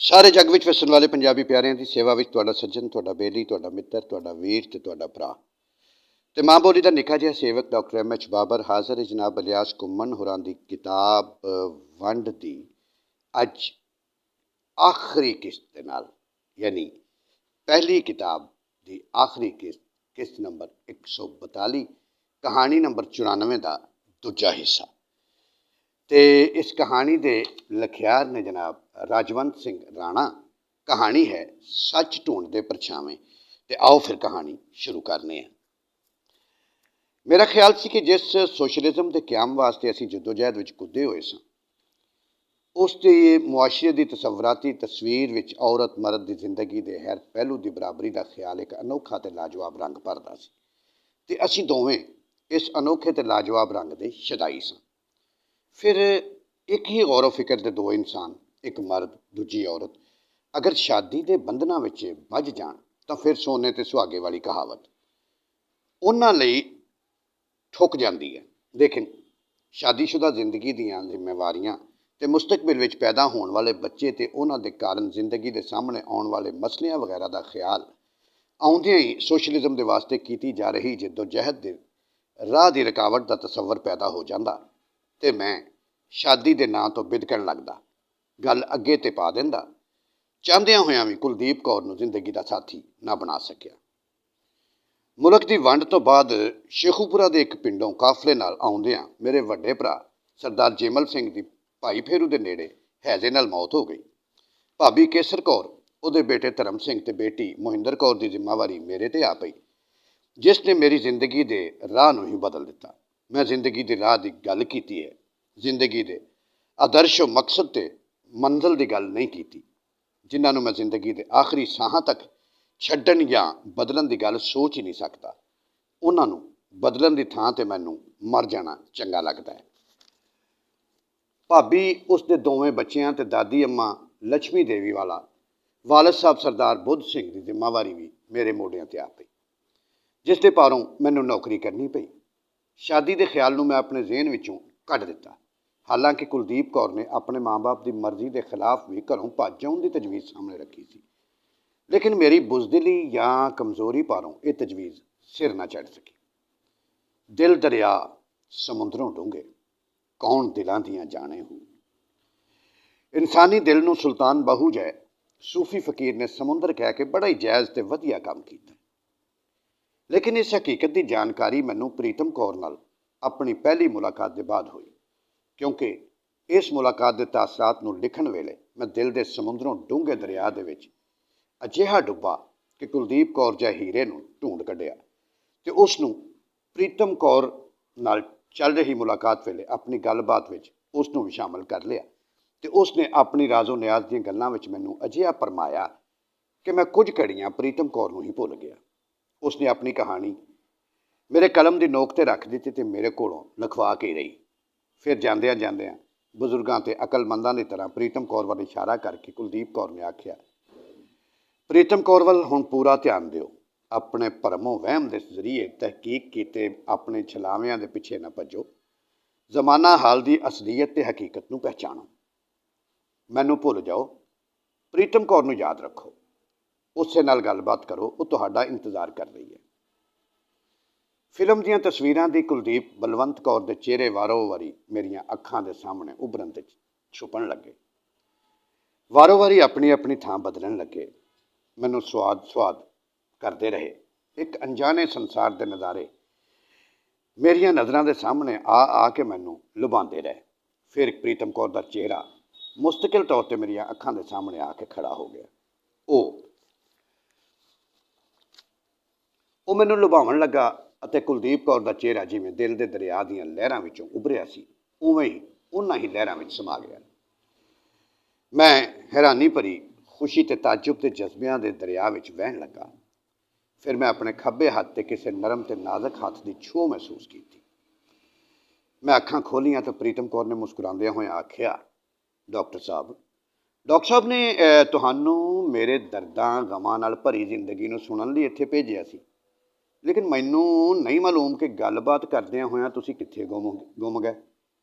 सारे जग विच वसन वाले पंजाबी प्यारिਆਂ ਦੀ सेवा विच तुहाडा सज्जन, तुहाडा बेली, तुहाडा मित्र, तुहाडा वीर ते तुहाडा भरा ते मां बोली दा निक्का जिहा सेवक डॉक्टर एम एच बाबर हाज़र है जनाब इलियास घुम्मन होरां दी किताब वंड दी अज आखिरी किस्त दे नाल, यानी पहली किताब दी आखिरी किस्त नंबर 142, कहानी नंबर 94 का दूजा हिस्सा। तो इस कहानी के लिखियार ने जनाब राजवंत सिंह राणा। कहानी है सच ढूंढते परछावें। तो आओ फिर कहानी शुरू करने हैं। मेरा ख्याल सी कि जिस सोशलिज्म के क्याम वास्ते असी जदोजहद विच कुदे हुए सन, उसकी मुआशरे की तसवराती तस्वीर विच औरत मर्द की जिंदगी के हर पहलू की बराबरी का ख्याल एक अनोखा तो लाजवाब रंग भरदा सी ते असी दोवें इस अनोखे तो लाजवाब रंग के शदाई सन। फिर एक ही गौर फिक्र के दो इंसान, एक मर्द दूजी औरत, अगर शादी के बंधना विच बझ जान तो फिर सोने ते सुहागे वाली कहावत उन्हां लई ठुक जाती है। लेकिन शादीशुदा जिंदगी दीयां जिम्मेवारियां ते मुस्तकबिल विच पैदा होने वाले बच्चे ते उन्हां दे कारण जिंदगी के सामने आने वाले मसलियां वगैरह का ख्याल आउंदियां ही सोशलिज्म के वास्ते की जा रही जदोजहद के राह की रुकावट का तसव्वुर पैदा हो जाता ते मैं शादी के नां तो बिदकण लगदा, गल अगे ते पा दिंदा, चाहदियां होयां भी कुलदीप कौर नूं जिंदगी का साथी ना बना सकिया। मुल्क की वंड तो बाद शेखूपुरा के एक पिंडों काफले नाल आउंदियां मेरे वड्डे भरा सरदार जेमल सिंह की भाई फेरू के नेड़े हैजे नाल मौत हो गई। भाभी केसर कौर, उहदे बेटे धर्म सिंह ते बेटी मोहिंदर कौर की जिम्मेवारी मेरे ते आ पई, जिसने मेरी जिंदगी के राह नूं ही बदल दिता। मैं जिंदगी की राह की गल की है, जिंदगी के आदर्श मकसद ते मंजिल की गल नहीं की, जिन्होंने मैं जिंदगी के आखिरी साहां तक छड्डण या बदलन की गल सोच ही नहीं सकता। उन्होंने बदलन की थां ते मैनू मर जाना चंगा लगता है। भाभी, उसके दोवें बच्चियां ते दादी अम्मा लक्ष्मी देवी वाला, वालद साहब सरदार बुद्ध सिंह की जिम्मेवारी भी मेरे मोडियां ते आ पई, जिसके पारों मैनू नौकरी करनी पई। शादी के ख्याल नूं मैं अपने जेहन विचों कढ दिता। हालांकि कुलदीप कौर ने अपने माँ बाप की मर्जी के खिलाफ भी घरों भज जाने की तजवीज़ सामने रखी सी, लेकिन मेरी बुजदिली या कमजोरी पारों यह तजवीज़ सिर ना चढ़ सकी। दिल दरिया समुद्रों डूंगे, कौन दिलों दियां जाने हो। इंसानी दिल नूं सुल्तान बहू जै सूफी फकीर ने समुंदर कह के बड़ा ही जायज़ ते वधिया काम किया। लेकिन इस हकीकत की जानकारी मैनू प्रीतम कौर नाल अपनी पहली मुलाकात के बाद हुई, क्योंकि इस मुलाकात के तासरात नूं लिखण वेले मैं दिल के समुद्रों डूंगे दरिया दे विच अजिहा डुब्बा कि कुलदीप कौर जै हीरे नूं ढूंढ कढिया ते उस नूं प्रीतम कौर नाल चल रही मुलाकात वेले अपनी गलबात विच उस नूं भी शामिल कर लिया ते उसने अपनी राजो नियाज दी गल्लां विच मैनू अजिहा फरमाया कि मैं कुछ घड़ियां प्रीतम कौर नूं ही भुल गया। उसने अपनी कहानी मेरे कलम की नोक ते रख दी ते मेरे कोलों लिखवा के रही। फिर जांदियां जांदियां बजुर्गों ते अकलमंदां की तरह प्रीतम कौर वाल इशारा करके कुलदीप कौर ने आख्या, प्रीतम कौर वाल हुण पूरा ध्यान दिओ, अपने भरमों वहम के जरिए तहकीक किए अपने छलावियां के पिछे न भजो, जमाना हाल की असलीयत ते हकीकत नूं पहचानो, मैनू भुल जाओ, प्रीतम कौर नूं याद रखो, उससे नाल गलबात करो, वो तुहाडा इंतजार कर रही है। फिल्म दीयां तस्वीरां दी कुलदीप बलवंत कौर के चेहरे वारो वारी मेरियां अखां दे सामने उभरन ते छुपन लगे, वारो वारी अपनी अपनी थां बदलन लगे। मैनू स्वाद स्वाद करते रहे। एक अनजाने संसार के नज़ारे मेरिया नज़रों के सामने आ के मैनू लुभाते रहे। फिर प्रीतम कौर का चेहरा मुस्तकिल तौर पर मेरिया अखां के सामने आके खड़ा हो गया। वो मैनू लुभावन लगा अते कुलदीप कौर का चेहरा जिवें दिल के दरिया दीयां लहरां विचों उभरिया सी, उवें ही उन्हां ही लहरां विच समा गया। मैं हैरानी भरी खुशी ते ताजुब के जज्बियां के दरिया विच बहन लगा। फिर मैं अपने खब्बे हाथ ते किसी नरम ते नाजुक हाथ की छूह महसूस की। मैं अखां खोलियां तो प्रीतम कौर ने मुस्कुरांदियां होए आख्या, डॉक्टर साहब ने तुहानू मेरे दर्दां गमां नाल भरी जिंदगी नूं सुनन लई इत्थे भेजिया सी, लेकिन मैनू नहीं मालूम कि गलबात करदियां होयां तुसीं कित्थे गुम गए।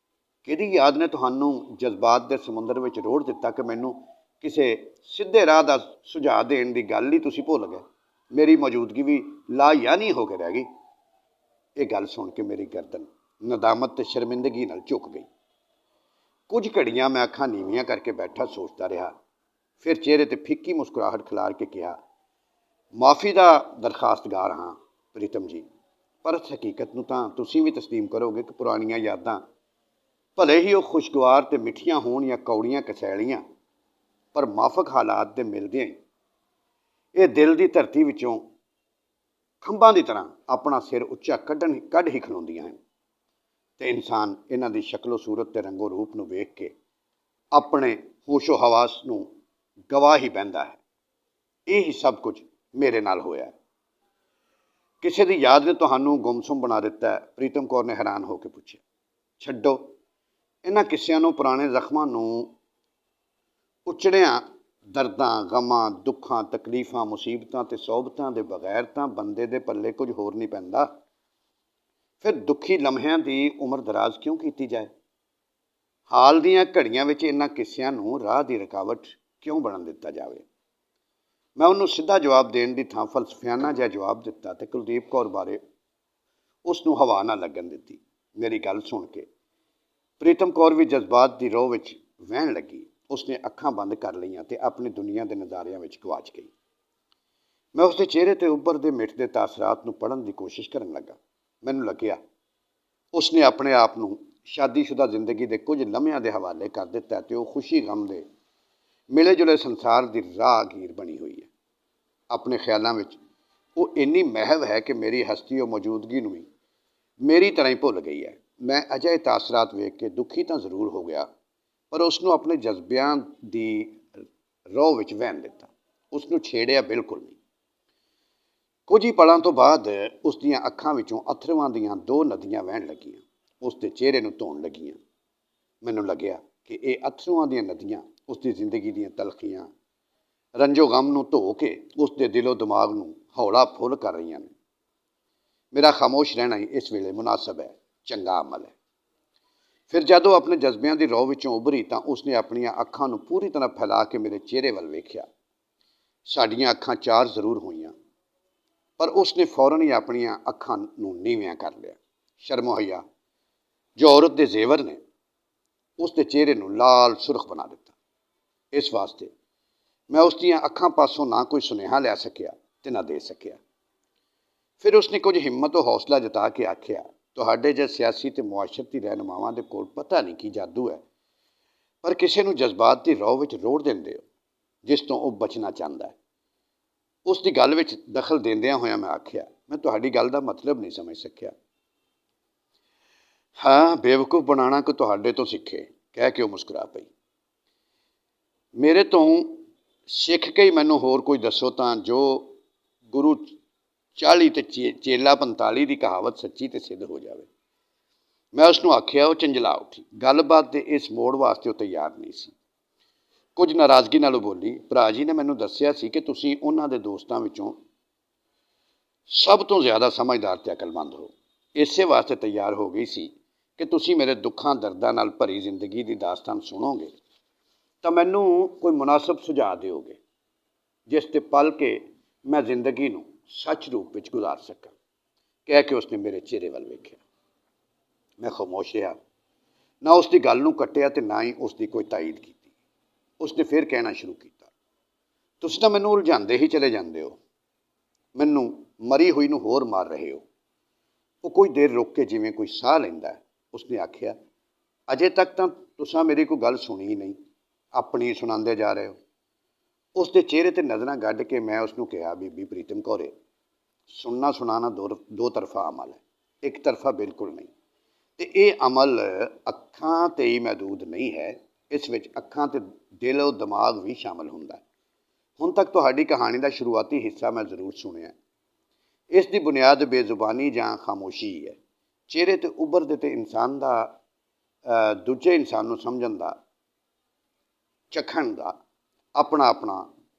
किहदी याद ने तुहानू जज्बात के समुंदर विच रोड़ दिता कि मैनू ਕਿਸੇ ਸਿੱਧੇ ਰਾਹ ਦਾ ਸੁਝਾਅ ਦੇਣ ਦੀ ਗੱਲ ਹੀ ਤੁਸੀਂ ਭੁੱਲ ਗਏ। ਮੇਰੀ ਮੌਜੂਦਗੀ ਵੀ ਲਾਯਾਨੀ ਹੋ ਕੇ ਰਹਿ ਗਈ। ਇਹ ਗੱਲ ਸੁਣ ਕੇ ਮੇਰੀ ਗਰਦਨ ਨਦਾਮਤ ਤੇ ਸ਼ਰਮਿੰਦਗੀ ਨਾਲ ਝੁਕ ਗਈ। ਕੁਝ ਘੜੀਆਂ ਮੈਂ ਅੱਖਾਂ ਨੀਵੀਆਂ ਕਰਕੇ ਬੈਠਾ ਸੋਚਦਾ ਰਿਹਾ। ਫਿਰ ਚਿਹਰੇ ਤੇ ਫਿੱਕੀ ਮੁਸਕਰਾਹਟ ਖਿਲਾਰ ਕੇ ਕਿਹਾ, ਮਾफ़ी ਦਾ ਦਰਖਾਸਤਗਾਰ ਹਾਂ ਪ੍ਰੀਤਮ ਜੀ, ਪਰ ਇਸ ਹਕੀਕਤ ਨੂੰ ਤਾਂ ਤੁਸੀਂ ਵੀ ਤਸਲੀਮ ਕਰੋਗੇ ਕਿ ਪੁਰਾਣੀਆਂ ਯਾਦਾਂ ਭਲੇ ਹੀ ਉਹ ਖੁਸ਼ਗਵਾਰ ਤੇ ਮਿੱਠੀਆਂ ਹੋਣ ਜਾਂ ਕੌੜੀਆਂ ਕਸੈਲੀਆਂ, ਪਰ ਮਾਫਕ ਹਾਲਾਤ ਦੇ ਮਿਲਦਿਆਂ ਹੀ ਇਹ ਦਿਲ ਦੀ ਧਰਤੀ ਵਿੱਚੋਂ ਖੰਭਾਂ ਦੀ ਤਰ੍ਹਾਂ ਆਪਣਾ ਸਿਰ ਉੱਚਾ ਕੱਢ ਹੀ ਖਲੋਂਦੀਆਂ ਹਨ ਤੇ ਇਨਸਾਨ ਇਹਨਾਂ ਦੀ ਸ਼ਕਲੋ ਸੂਰਤ ਤੇ ਰੰਗੋ ਰੂਪ ਨੂੰ ਵੇਖ ਕੇ ਆਪਣੇ ਹੋਸ਼ੋ ਹਵਾਸ ਨੂੰ ਗਵਾ ਹੀ ਬਹਿੰਦਾ ਹੈ। ਇਹ ਹੀ ਸਭ ਕੁਝ ਮੇਰੇ ਨਾਲ ਹੋਇਆ। ਕਿਸੇ ਦੀ ਯਾਦ ਨੇ ਤੁਹਾਨੂੰ ਗੁੰਮਸੁੰਮ ਬਣਾ ਦਿੱਤਾ ਹੈ? ਪ੍ਰੀਤਮ ਕੌਰ ਨੇ ਹੈਰਾਨ ਹੋ ਕੇ ਪੁੱਛਿਆ। ਛੱਡੋ ਇਹਨਾਂ ਕਿੱਸਿਆਂ ਨੂੰ, ਪੁਰਾਣੇ ਜ਼ਖਮਾਂ ਨੂੰ, ਉਚੜਿਆਂ ਦਰਦਾਂ, ਗਮਾਂ, ਦੁੱਖਾਂ, ਤਕਲੀਫਾਂ, ਮੁਸੀਬਤਾਂ ਤੇ ਸੋਬਤਾਂ ਦੇ ਬਗੈਰ ਤਾਂ ਬੰਦੇ ਦੇ ਪੱਲੇ ਕੁਝ ਹੋਰ ਨਹੀਂ ਪੈਂਦਾ। ਫਿਰ ਦੁੱਖੀ ਲਮਹਿਆਂ ਦੀ ਉਮਰ ਦਰਾਜ਼ ਕਿਉਂ ਕੀਤੀ ਜਾਏ? ਹਾਲ ਦੀਆਂ ਘੜੀਆਂ ਵਿੱਚ ਇਹਨਾਂ ਕਿੱਸਿਆਂ ਨੂੰ ਰਾਹ ਦੀ ਰੁਕਾਵਟ ਕਿਉਂ ਬਣਨ ਦਿੱਤਾ ਜਾਵੇ? ਮੈਂ ਉਹਨੂੰ ਸਿੱਧਾ ਜਵਾਬ ਦੇਣ ਦੀ ਥਾਂ ਫਲਸਫਿਆਨਾ ਜਿਹਾ ਜਵਾਬ ਦਿੱਤਾ ਤੇ ਕੁਲਦੀਪ ਕੌਰ ਬਾਰੇ ਉਸ ਨੂੰ ਹਵਾ ਨਾ ਲੱਗਣ ਦਿੱਤੀ। ਮੇਰੀ ਗੱਲ ਸੁਣ ਕੇ ਪ੍ਰੀਤਮ ਕੌਰ ਵੀ ਜਜ਼ਬਾਤ ਦੀ ਰੋਹ ਵਿੱਚ ਵਹਿਣ ਲੱਗੀ। ਉਸਨੇ ਅੱਖਾਂ ਬੰਦ ਕਰ ਲਈਆਂ ਤੇ ਆਪਣੀ ਦੁਨੀਆ ਦੇ ਨਜ਼ਾਰਿਆਂ ਵਿੱਚ ਗਵਾਚ ਗਈ। ਮੈਂ ਉਸਦੇ ਚਿਹਰੇ ਤੇ ਉੱਭਰਦੇ ਮਿਟਦੇ ਤਾਸਰਾਤ ਨੂੰ ਪੜ੍ਹਨ ਦੀ ਕੋਸ਼ਿਸ਼ ਕਰਨ ਲੱਗਾ। ਮੈਨੂੰ ਲੱਗਿਆ ਉਸਨੇ ਆਪਣੇ ਆਪ ਨੂੰ ਸ਼ਾਦੀशुदा ਜ਼ਿੰਦਗੀ ਦੇ ਕੁਝ ਲਮਹਿਆਂ ਦੇ ਹਵਾਲੇ ਕਰ ਦਿੱਤਾ ਤੇ ਉਹ ਖੁਸ਼ੀ ਗਮ ਦੇ ਮਿਲੇ ਜੁਲੇ ਸੰਸਾਰ ਦੀ ਰਾਹਗੀਰ ਬਣੀ ਹੋਈ ਹੈ। ਆਪਣੇ ਖਿਆਲਾਂ ਵਿੱਚ ਉਹ ਇੰਨੀ ਮਹਿਵ ਹੈ ਕਿ ਮੇਰੀ ਹਸਤੀ ਉਹ ਮੌਜੂਦਗੀ ਨੂੰ ਵੀ ਮੇਰੀ ਤਰ੍ਹਾਂ ਹੀ ਭੁੱਲ ਗਈ ਹੈ। ਮੈਂ ਅਜਿਹੇ ਤਾਸਰਾਤ ਵੇਖ ਕੇ ਦੁਖੀ ਤਾਂ ਜ਼ਰੂਰ ਹੋ ਗਿਆ, ਪਰ ਉਸ ਨੂੰ ਆਪਣੇ ਜਜ਼ਬਿਆਂ ਦੀ ਰੋਹ ਵਿੱਚ ਵਹਿਣ ਦਿੱਤਾ। ਉਸ ਨੂੰ ਛੇੜਿਆ ਬਿਲਕੁਲ ਨਹੀਂ। ਕੁਝ ਹੀ ਪਲਾਂ ਤੋਂ ਬਾਅਦ ਉਸ ਦੀਆਂ ਅੱਖਾਂ ਵਿੱਚੋਂ ਅਥਰੂਆਂ ਦੀਆਂ ਦੋ ਨਦੀਆਂ ਵਹਿਣ ਲੱਗੀਆਂ, ਉਸ ਦੇ ਚਿਹਰੇ ਨੂੰ ਧੋਣ ਲੱਗੀਆਂ। ਮੈਨੂੰ ਲੱਗਿਆ ਕਿ ਇਹ ਅਥਰੂਆਂ ਦੀਆਂ ਨਦੀਆਂ ਉਸ ਦੀ ਜ਼ਿੰਦਗੀ ਦੀਆਂ ਤਲਖੀਆਂ, ਰੰਜੋ ਗਮ ਨੂੰ ਧੋ ਕੇ ਉਸ ਦੇ ਦਿਲੋਂ ਦਿਮਾਗ ਨੂੰ ਹੌਲਾ ਫੁੱਲ ਕਰ ਰਹੀਆਂ ਨੇ। ਮੇਰਾ ਖਾਮੋਸ਼ ਰਹਿਣਾ ਹੀ ਇਸ ਵੇਲੇ ਮੁਨਾਸਬ ਹੈ, ਚੰਗਾ ਅਮਲ ਹੈ। ਫਿਰ ਜਦੋਂ ਆਪਣੇ ਜਜ਼ਬਿਆਂ ਦੀ ਰੋਹ ਵਿੱਚੋਂ ਉੱਭਰੀ ਤਾਂ ਉਸਨੇ ਆਪਣੀਆਂ ਅੱਖਾਂ ਨੂੰ ਪੂਰੀ ਤਰ੍ਹਾਂ ਫੈਲਾ ਕੇ ਮੇਰੇ ਚਿਹਰੇ ਵੱਲ ਵੇਖਿਆ। ਸਾਡੀਆਂ ਅੱਖਾਂ ਚਾਰ ਜ਼ਰੂਰ ਹੋਈਆਂ, ਪਰ ਉਸਨੇ ਫੌਰਨ ਹੀ ਆਪਣੀਆਂ ਅੱਖਾਂ ਨੂੰ ਨੀਵਿਆਂ ਕਰ ਲਿਆ। ਸ਼ਰਮੋ ਹਯਾ ਜੋ ਔਰਤ ਦੇ ਜ਼ੇਵਰ ਨੇ ਉਸ ਦੇ ਚਿਹਰੇ ਨੂੰ ਲਾਲ ਸੁਰਖ ਬਣਾ ਦਿੱਤਾ। ਇਸ ਵਾਸਤੇ ਮੈਂ ਉਸ ਦੀਆਂ ਅੱਖਾਂ ਪਾਸੋਂ ਨਾ ਕੋਈ ਸੁਨੇਹਾ ਲੈ ਸਕਿਆ ਤੇ ਨਾ ਦੇ ਸਕਿਆ। ਫਿਰ ਉਸਨੇ ਕੁਝ ਹਿੰਮਤ ਤੇ ਹੌਸਲਾ ਜਤਾ ਕੇ ਆਖਿਆ, ਤੁਹਾਡੇ ਜਿਹੇ ਸਿਆਸੀ ਤੇ ਮੁਆਸ਼ਰਤੀ ਰਹਿਨੁਮਾਵਾਂ ਦੇ ਕੋਲ ਪਤਾ ਨਹੀਂ ਕੀ ਜਾਦੂ ਹੈ, ਪਰ ਕਿਸੇ ਨੂੰ ਜਜ਼ਬਾਤ ਦੀ ਰੋਹ ਵਿੱਚ ਰੋੜ ਦਿੰਦੇ ਹੋ ਜਿਸ ਤੋਂ ਉਹ ਬਚਣਾ ਚਾਹੁੰਦਾ ਹੈ। ਉਸ ਦੀ ਗੱਲ ਵਿੱਚ ਦਖਲ ਦਿੰਦਿਆਂ ਹੋਇਆਂ ਮੈਂ ਆਖਿਆ, ਮੈਂ ਤੁਹਾਡੀ ਗੱਲ ਦਾ ਮਤਲਬ ਨਹੀਂ ਸਮਝ ਸਕਿਆ। ਹਾਂ, ਬੇਵਕੂਫ ਬਣਾਉਣਾ ਕਿ ਤੁਹਾਡੇ ਤੋਂ ਸਿੱਖੇ, ਕਹਿ ਕੇ ਉਹ ਮੁਸਕਰਾ ਪਈ। ਮੇਰੇ ਤੋਂ ਸਿੱਖ ਕੇ ਹੀ ਮੈਨੂੰ ਹੋਰ ਕੋਈ ਦੱਸੋ ਤਾਂ ਜੋ ਗੁਰੂ 40 ਤੇ ਚੇਲਾ 45 ਦੀ ਕਹਾਵਤ ਸੱਚੀ ਤੇ ਸਿੱਧ ਹੋ ਜਾਵੇ। ਮੈਂ ਉਸ ਨੂੰ ਆਖਿਆ। ਉਹ ਝੰਜਲਾ ਉੱਠੀ। ਗੱਲਬਾਤ ਦੇ ਇਸ ਮੋੜ ਵਾਸਤੇ ਉਹ ਤਿਆਰ ਨਹੀਂ ਸੀ। ਕੁਝ ਨਾਰਾਜ਼ਗੀ ਨਾਲ ਉਹ ਬੋਲੀ, ਭਰਾ ਜੀ ਨੇ ਮੈਨੂੰ ਦੱਸਿਆ ਸੀ ਕਿ ਤੁਸੀਂ ਉਹਨਾਂ ਦੇ ਦੋਸਤਾਂ ਵਿੱਚੋਂ ਸਭ ਤੋਂ ਜ਼ਿਆਦਾ ਸਮਝਦਾਰ ਤੇ ਅਕਲਮੰਦ ਹੋ। ਇਸੇ ਵਾਸਤੇ ਤਿਆਰ ਹੋ ਗਈ ਸੀ ਕਿ ਤੁਸੀਂ ਮੇਰੇ ਦੁੱਖਾਂ ਦਰਦਾਂ ਨਾਲ ਭਰੀ ਜ਼ਿੰਦਗੀ ਦੀ ਦਾਸਤਾਨ ਸੁਣੋਗੇ ਤਾਂ ਮੈਨੂੰ ਕੋਈ ਮੁਨਾਸਬ ਸੁਝਾਅ ਦਿਓਗੇ ਜਿਸ ਤੇ ਪਲ ਕੇ ਮੈਂ ਜ਼ਿੰਦਗੀ ਨੂੰ ਸੱਚ ਰੂਪ ਵਿੱਚ ਗੁਜ਼ਾਰ ਸਕਾਂ, ਕਹਿ ਕੇ ਉਸਨੇ ਮੇਰੇ ਚਿਹਰੇ ਵੱਲ ਵੇਖਿਆ। ਮੈਂ ਖਾਮੋਸ਼ ਰਿਹਾ, ਨਾ ਉਸ ਦੀ ਗੱਲ ਨੂੰ ਕੱਟਿਆ ਤੇ ਨਾ ਹੀ ਉਸ ਦੀ ਕੋਈ ਤਾਈਦ ਕੀਤੀ। ਉਸਨੇ ਫਿਰ ਕਹਿਣਾ ਸ਼ੁਰੂ ਕੀਤਾ, ਤੁਸੀਂ ਤਾਂ ਮੈਨੂੰ ਉਲਝਾਉਂਦੇ ਹੀ ਚਲੇ ਜਾਂਦੇ ਹੋ, ਮੈਨੂੰ ਮਰੀ ਹੋਈ ਨੂੰ ਹੋਰ ਮਾਰ ਰਹੇ ਹੋ। ਉਹ ਕੋਈ ਦੇਰ ਰੁਕ ਕੇ ਜਿਵੇਂ ਕੋਈ ਸਾਹ ਲੈਂਦਾ ਹੈ, ਉਸਨੇ ਆਖਿਆ, ਅਜੇ ਤੱਕ ਤਾਂ ਤੁਸੀਂ ਮੇਰੀ ਕੋਈ ਗੱਲ ਸੁਣੀ ਹੀ ਨਹੀਂ, ਆਪਣੀ ਸੁਣਾਉਂਦੇ ਜਾ ਰਹੇ ਹੋ। ਉਸ ਦੇ ਚਿਹਰੇ ਤੇ ਨਜ਼ਰਾਂ ਗੱਡ ਕੇ ਮੈਂ ਉਸ ਨੂੰ ਕਿਹਾ, ਬੀਬੀ ਪ੍ਰੀਤਮ ਕੌਰੇ, ਸੁਣਨਾ ਸੁਣਾਉਣਾ ਦੋ ਤਰਫਾ ਅਮਲ ਹੈ, ਇੱਕ ਤਰਫਾ ਬਿਲਕੁਲ ਨਹੀਂ। ਤੇ ਇਹ ਅਮਲ ਅੱਖਾਂ 'ਤੇ ਹੀ ਮਹਿਦੂਦ ਨਹੀਂ ਹੈ, ਇਸ ਵਿੱਚ ਅੱਖਾਂ ਤੇ ਦਿਲ ਔਰ ਦਿਮਾਗ ਵੀ ਸ਼ਾਮਲ ਹੁੰਦਾ ਹੈ। ਹੁਣ ਤੱਕ ਤੁਹਾਡੀ ਕਹਾਣੀ ਦਾ ਸ਼ੁਰੂਆਤੀ ਹਿੱਸਾ ਮੈਂ ਜ਼ਰੂਰ ਸੁਣਿਆ। ਇਸ ਦੀ ਬੁਨਿਆਦ ਬੇਜ਼ੁਬਾਨੀ ਜਾਂ ਖਾਮੋਸ਼ੀ ਹੈ। ਚਿਹਰੇ 'ਤੇ ਉੱਭਰਦੇ ਤੇ ਇਨਸਾਨ ਦਾ ਦੂਜੇ ਇਨਸਾਨ ਨੂੰ ਸਮਝਣ ਦਾ, ਚਖਣ ਦਾ ਆਪਣਾ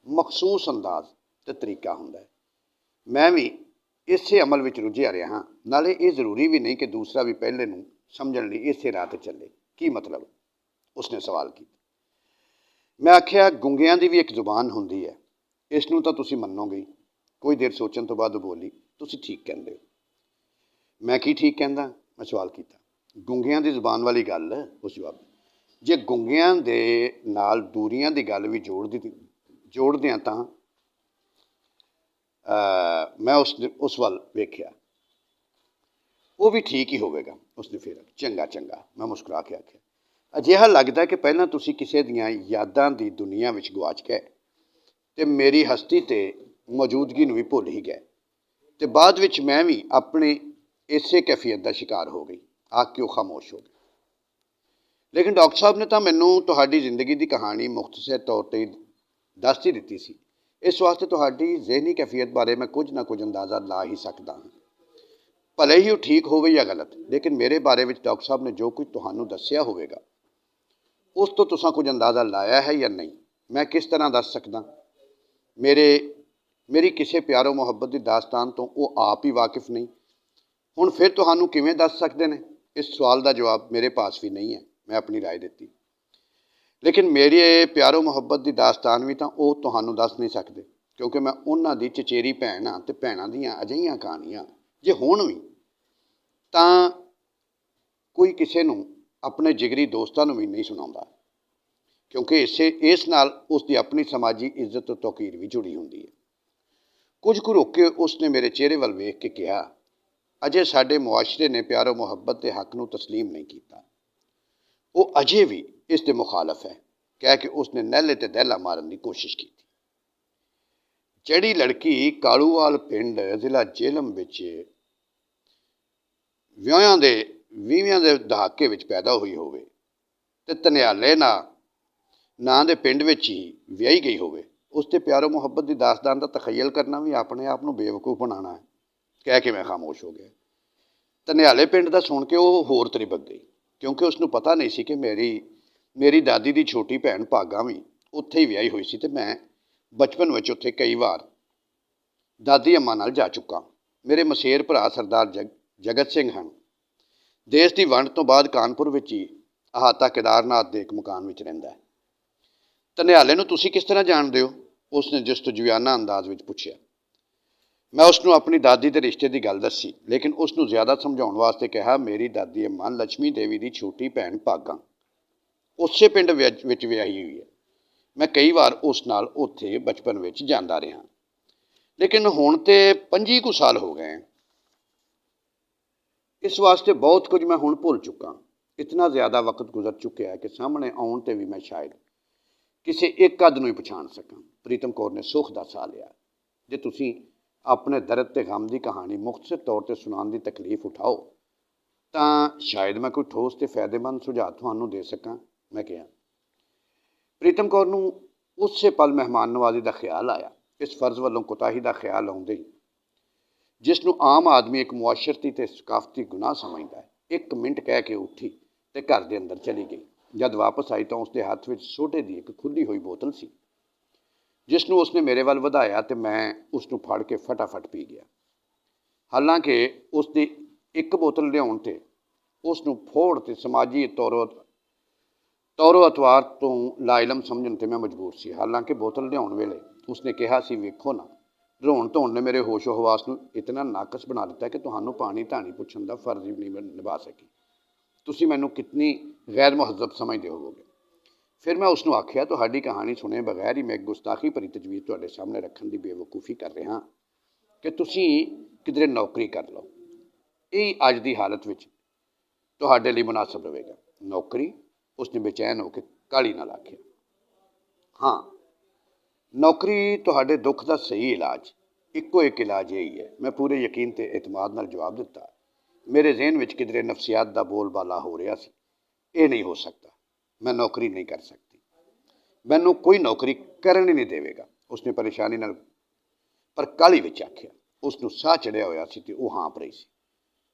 ਮਖਸੂਸ ਅੰਦਾਜ਼ ਤੇ ਤਰੀਕਾ ਹੁੰਦਾ ਹੈ। ਮੈਂ ਵੀ ਇਸੇ ਅਮਲ ਵਿੱਚ ਰੁੱਝਿਆ ਰਿਹਾ ਹਾਂ। ਨਾਲੇ ਇਹ ਜ਼ਰੂਰੀ ਵੀ ਨਹੀਂ ਕਿ ਦੂਸਰਾ ਵੀ ਪਹਿਲੇ ਨੂੰ ਸਮਝਣ ਲਈ ਇਸੇ ਰਾਹ 'ਤੇ ਚੱਲੇ। ਕੀ ਮਤਲਬ? ਉਸਨੇ ਸਵਾਲ ਕੀਤਾ। मैं आख्या गुंगिਆਂ ਦੀ भी एक जुबान ਹੁੰਦੀ है, इसनूं ਤਾਂ ਤੁਸੀਂ ਮੰਨੋਗੇ ही। कोई देर सोचण तो बाद बोली, ਤੁਸੀਂ ठीक कहते हो। मैं की ठीक कहता? मैं सवाल किया। गुंगिਆਂ ਦੀ ਜ਼ੁਬਾਨ वाली गल उस जवाब, जे गुंगिਆਂ ਦੇ ਨਾਲ ਦੂਰੀਆਂ ਦੀ ਗੱਲ ਵੀ जोड़दे तो मैं उस वाल वेख्या, वो भी ठीक ही होवेगा। उसने फिर चंगा चंगा, मैं मुस्कुरा के आख्या, अजिहा लगता कि पहलां तुसीं किसी दियां यादां दी दुनिया विच गवाच गए ते मेरी हस्ती ते मौजूदगी नूं भी भुल ही गए, ते बाद विच मैं भी अपनी इसे कैफियत का शिकार हो गई। आख के वो खामोश हो गए। लेकिन डॉक्टर साहब ने तो मैनू तुहाडी जिंदगी की कहानी मुख्तसर तौर पर दस ही दी सी, इस वास्ते तुहाडी जहनी कैफियत बारे मैं कुछ ना कुछ अंदाज़ा ला ही सकता हाँ। भले ही वो ठीक होवे या गलत, लेकिन मेरे बारे में डॉक्टर साहब ने जो कुछ तुहानू दस्सिया होवेगा उस तो तुसां कुछ अंदाज़ा लाया है या नहीं, मैं किस तरह दस सकदा? मेरी किसी प्यारो मुहब्बत की दास्तान तो वो आप ही वाकिफ नहीं, हुण फिर तुहानू किवें दस सकदे ने? इस सवाल का जवाब मेरे पास भी नहीं है। मैं अपनी राय दी, लेकिन मेरी प्यारो मुहब्बत की दास्तान भी तो वो तुहानू दस नहीं सकते, क्योंकि मैं उन्हां दी चचेरी भैन हाँ ते भैणां दियां अजिहियां कहानियां जे होण भी तां कोई किसी नूं अपने जिगरी दोस्तां नूं भी नहीं सुणाउंदा, क्योंकि इस नाल उसकी अपनी समाजी इज्जत तो तौकीर भी जुड़ी हुंदी है। कुछ कुछ रुक के उसने मेरे चेहरे वाल वेख के कहा, अजे साडे मुआशरे ने प्यारो मुहब्बत के हक नूं तस्लीम नहीं किया, वो अजे भी इस दे मुखालफ है, कह के उसने नैले ते दहला मारन की कोशिश की। जिहड़ी लड़की कालूवाल पिंड जिला जेहलम विच ਵਿਆਹਾਂ ਦੇ 20ਵੇਂ ਦੇ ਦਹਾਕੇ ਵਿੱਚ पैदा हुई ਹੋਵੇ ਤੇ ਧਨਿਆਲੇ ਨਾਂ ਦੇ ਪਿੰਡ ਵਿੱਚ ਹੀ ਵਿਆਹੀ ਗਈ ਹੋਵੇ, ਉਸ ਤੇ ਪਿਆਰੋ ਮੁਹੱਬਤ ਦੀ ਦਾਸਤਾਨ ਦਾ ਤਖਯਲ ਕਰਨਾ ਵੀ ਆਪਣੇ ਆਪ ਨੂੰ ਬੇਵਕੂਫ ਬਣਾਉਣਾ ਹੈ। ਕਹਿ ਕੇ ਮੈਂ ਖਾਮੋਸ਼ ਹੋ ਗਿਆ। ਧਨਿਆਲੇ ਪਿੰਡ ਦਾ ਸੁਣ ਕੇ ਉਹ ਹੋਰ ਤ੍ਰਿਬਕ ਗਈ, ਕਿਉਂਕਿ ਉਸ ਨੂੰ ਪਤਾ ਨਹੀਂ ਸੀ ਕਿ ਮੇਰੀ ਦਾਦੀ ਦੀ ਛੋਟੀ ਭੈਣ ਭਾਗਾ ਵੀ ਉੱਥੇ ਹੀ ਵਿਆਹੀ ਹੋਈ ਸੀ ਤੇ ਮੈਂ ਬਚਪਨ ਵਿੱਚ ਉੱਥੇ ਕਈ ਵਾਰ ਦਾਦੀ ਅੰਮਾ ਨਾਲ ਜਾ ਚੁੱਕਾ। ਮੇਰੇ ਮਸੇਰ ਭਰਾ ਸਰਦਾਰ जगत सिंह हैं, देश की वंड तो बाद कानपुर में ही अहाता केदारनाथ के एक मकान में रहिंदा है। धनियाले नूं तुसीं किस तरह जानते हो? उसने जिस जुयाना अंदाज में पूछा। मैं उसनूं अपनी दादी के रिश्ते की गल दसी, लेकिन उसनूं ज़्यादा समझाउण वास्ते कहा, मेरी दादी अम्मा लक्ष्मी देवी की छोटी भैन भागा उस पिंड विच विआही हुई है। मैं कई बार उस नाल उत्थे बचपन में जांदा रहा, लेकिन हुण ते 25 कुछ साल हो गए हैं। इस वास्ते बहुत कुछ मैं हुण भुल चुका। इतना ज़्यादा वक्त गुजर चुका है कि सामने आउण ते भी मैं शायद किसी एक अद नूं ही पछाण सकां। प्रीतम कौर ने सुख दा साह लिया। जे तुसीं अपने दर्द ते गम की कहानी मुख्तसर तौर पर सुनाने की तकलीफ उठाओ तो शायद मैं कोई ठोस ते फायदेमंद सुझाव तुहानूं दे सकां, मैं कहा। प्रीतम कौर नूं उस पल मेहमान नवाजी का ख्याल आया। इस फर्ज वालों कोताही का ख्याल आउंदे ही जिसनों आम आदमी एक मुआशरती ते सकाफती गुनाह समझता है, एक मिनट कह के उठी ते घर के अंदर चली गई। जब वापस आई तो उसके हाथ में सोडे की एक खुली हुई बोतल सी, जिसनों उसने मेरे वाल वधाया तो मैं उसनों फड़ के फटाफट पी गया। हालांकि उसकी एक बोतल लियाउण ते उसनों फोड़ ते समाजी तौरो अतवार तो लाइलम समझण ते मैं मजबूर सी। हालांकि बोतल लियाउण वेले उसने कहा सी, वेखो ना, रोण धोण ने मेरे होशो हवास को इतना नाकस बना दिता कि तुहानू पानी धानी पुछण का फर्ज भी नहीं निभा सकी। तुसीं मैनू कितनी गैर मुहज़्ज़ब समझते होवोगे। फिर मैं उसनू आख्या, तुहाडी कहानी सुने बगैर ही मैं एक गुस्ताखी भरी तजवीज़ तुहाडे सामने रखण की बेवकूफ़ी कर रहा कि तुसीं किधरे नौकरी कर लो। यही अज की हालत विच तुहाडे लई मुनासिब रहेगा। नौकरी? उसने बेचैन होकर काली नाल आख्या। हाँ, नौकरी तुहाडे दुख का सही इलाज, इक्को एक इलाज यही है। मैं पूरे यकीन ते एतमाद नाल जवाब दिता। मेरे जहन विच किधरे नफसियात का बोलबाला हो रहा सी। ये नहीं हो सकता, मैं नौकरी नहीं कर सकती, मैनू कोई नौकरी करन ही नहीं देवेगा। उसने परेशानी नाल पर काली विच आख्या। उसनू साह चढ़िया होया सी ते वो हाँप रही सी।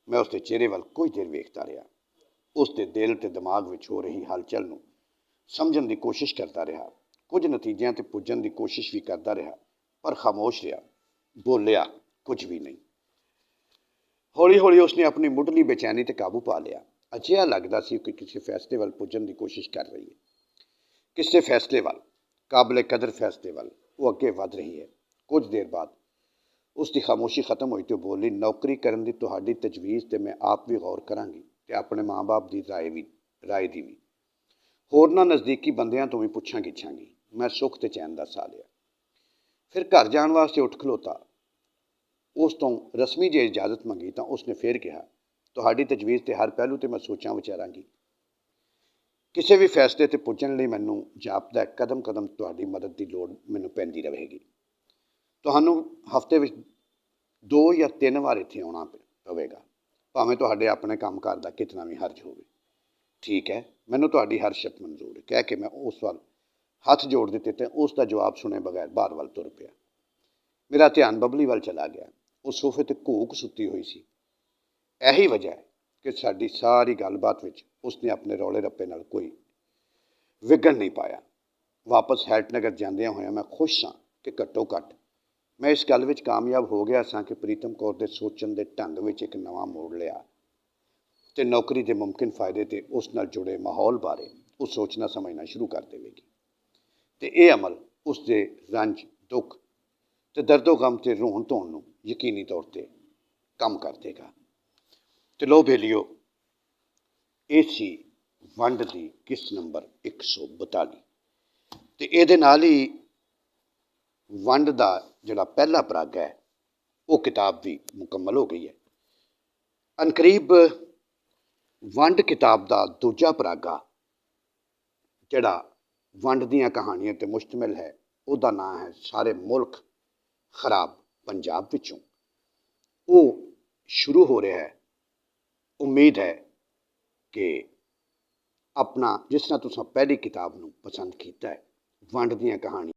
मैं उसके चेहरे वाल कुछ देर वेखता रहा, उसके दिल ते दिमाग विच हो रही हलचल नू समझण की कोशिश करता रहा। कुछ नतीजों ते पुजन की कोशिश भी करता रहा, पर खामोश रहा, बोलिया कुछ भी नहीं। हौली हौली उसने अपनी मुढ़ली बेचैनी ते काबू पा लिया। अजिहा लगता सी कि किसी फैसले वाल पुजन की कोशिश कर रही है। किसी फैसले वाल ਕਾਬਲੇ ਕਦਰ ਫੈਸਲੇ ਵੱਲ ਉਹ ਅੱਗੇ ਵਧ ਰਹੀ ਹੈ। ਕੁਝ ਦੇਰ ਬਾਅਦ ਉਸ ਦੀ ਖਾਮੋਸ਼ੀ ਖਤਮ ਹੋਈ ਤੇ ਉਹ ਬੋਲੀ, ਨੌਕਰੀ ਕਰਨ ਦੀ ਤੁਹਾਡੀ ਤਜਵੀਜ਼ ਤੇ ਮੈਂ ਆਪ ਵੀ ਗੌਰ ਕਰਾਂਗੀ ਤੇ ਆਪਣੇ ਮਾਂ-ਬਾਪ ਦੀ ਰਾਏ ਦੀ ਵੀ। ਹੋਰਨਾਂ ਨਜ਼ਦੀਕੀ ਬੰਦਿਆਂ ਤੋਂ ਵੀ ਪੁੱਛਾਂ ਗਿੱਛਾਂਗੀ। ਮੈਂ ਸੁੱਖ ਤੇ ਚੈਨ ਦਾ ਸਾਹ ਲਿਆ। ਫਿਰ ਘਰ ਜਾਣ ਵਾਸਤੇ ਉੱਠ ਖਲੋਤਾ। ਉਸ ਤੋਂ ਰਸਮੀ ਜੇ ਇਜਾਜ਼ਤ ਮੰਗੀ ਤਾਂ ਉਸਨੇ ਫੇਰ ਕਿਹਾ, ਤੁਹਾਡੀ ਤਜਵੀਜ਼ ਤੇ ਹਰ ਪਹਿਲੂ ਤੇ ਮੈਂ ਸੋਚਾਂ ਵਿਚਾਰਾਂਗੀ। ਕਿਸੇ ਵੀ ਫੈਸਲੇ ਤੇ ਪੁੱਜਣ ਲਈ ਮੈਨੂੰ ਜਾਪਦਾ ਹੈ ਕਦਮ ਕਦਮ ਤੁਹਾਡੀ ਮਦਦ ਦੀ ਲੋੜ ਮੈਨੂੰ ਪੈਂਦੀ ਰਹੇਗੀ। ਤੁਹਾਨੂੰ ਹਫ਼ਤੇ ਵਿੱਚ 2 ਜਾਂ 3 ਵਾਰ ਇੱਥੇ ਆਉਣਾ ਪਵੇਗਾ, ਭਾਵੇਂ ਤੁਹਾਡੇ ਆਪਣੇ ਕੰਮਕਾਰ ਦਾ ਕਿਤਨਾ ਵੀ ਹਰਜ ਹੋਵੇ। ਠੀਕ ਹੈ, ਮੈਨੂੰ ਤੁਹਾਡੀ ਹਰ ਸ਼ਰਤ ਮਨਜ਼ੂਰ ਹੈ, ਕਹਿ ਕੇ ਮੈਂ ਉਸ ਵੱਲ ਹੱਥ ਜੋੜ ਦਿੱਤੇ ਤੇ ਉਸ ਦਾ ਜਵਾਬ ਸੁਣੇ ਬਗੈਰ ਬਾਹਰ ਵੱਲ ਤੁਰ ਪਿਆ। ਮੇਰਾ ਧਿਆਨ ਬਬਲੀ ਵੱਲ ਚਲਾ ਗਿਆ। ਉਹ ਸੋਫੇ ਤੇ ਘੂਕ ਸੁੱਤੀ ਹੋਈ ਸੀ। ਇਹੀ ਵਜ੍ਹਾ ਹੈ ਕਿ ਸਾਡੀ ਸਾਰੀ ਗੱਲਬਾਤ ਵਿੱਚ ਉਸਨੇ ਆਪਣੇ ਰੌਲੇ ਰੱਪੇ ਨਾਲ ਕੋਈ ਵਿਘਨ ਨਹੀਂ ਪਾਇਆ। ਵਾਪਸ ਹੈਲਟਨਗਰ ਜਾਂਦਿਆਂ ਹੋਇਆਂ ਮੈਂ ਖੁਸ਼ ਸਾਂ ਕਿ ਘੱਟੋ ਘੱਟ ਮੈਂ ਇਸ ਗੱਲ ਵਿੱਚ ਕਾਮਯਾਬ ਹੋ ਗਿਆ ਸਾਂ ਕਿ ਪ੍ਰੀਤਮ ਕੌਰ ਦੇ ਸੋਚਣ ਦੇ ਢੰਗ ਵਿੱਚ ਇੱਕ ਨਵਾਂ ਮੋੜ ਲਿਆ ਤੇ ਨੌਕਰੀ ਦੇ ਮੁਮਕਿਨ ਫਾਇਦੇ ਤੇ ਉਸ ਨਾਲ ਜੁੜੇ ਮਾਹੌਲ ਬਾਰੇ ਉਹ ਸੋਚਣਾ ਸਮਝਣਾ ਸ਼ੁਰੂ ਕਰ ਦੇਵੇਗੀ ਤੇ ਇਹ ਅਮਲ ਉਸ ਦੇ ਰੰਜ, ਦੁੱਖ ਤੇ ਦਰਦੋ ਗਮ ਤੇ ਰੋਣ ਧੋਣ ਨੂੰ ਯਕੀਨੀ ਤੌਰ ਤੇ ਕੰਮ ਕਰ ਦੇਗਾ। ਤੇ ਲੋ ਬੇਲੀਓ, ਇਹ ਸੀ ਵੰਡ ਦੀ ਕਿਸ਼ਤ ਨੰਬਰ 142 ਤੇ ਇਹਦੇ ਨਾਲ ਹੀ ਵੰਡ ਦਾ ਜਿਹੜਾ ਪਹਿਲਾ ਪਰਾਗਾ ਹੈ ਉਹ ਕਿਤਾਬ ਵੀ ਮੁਕੰਮਲ ਹੋ ਗਈ ਹੈ। ਅਨਕਰੀਬ ਵੰਡ ਕਿਤਾਬ ਦਾ ਦੂਜਾ ਪਰਾਗਾ ਜਿਹੜਾ ਵੰਡ ਦੀਆਂ ਕਹਾਣੀਆਂ ਤੇ ਮੁਸ਼ਤਮਿਲ ਹੈ ਉਹਦਾ ਨਾਂ ਹੈ ਸਾਰੇ ਮੁਲਕ ਖਰਾਬ ਪੰਜਾਬ ਵਿੱਚੋਂ। ਉਹ ਸ਼ੁਰੂ ਹੋ ਰਿਹਾ ਹੈ। ਉਮੀਦ ਹੈ ਕਿ ਆਪਣਾ ਜਿਸ ਤਰ੍ਹਾਂ ਤੁਸੀਂ ਪਹਿਲੀ ਕਿਤਾਬ ਨੂੰ ਪਸੰਦ ਕੀਤਾ ਹੈ, ਵੰਡ ਦੀਆਂ ਕਹਾਣੀਆਂ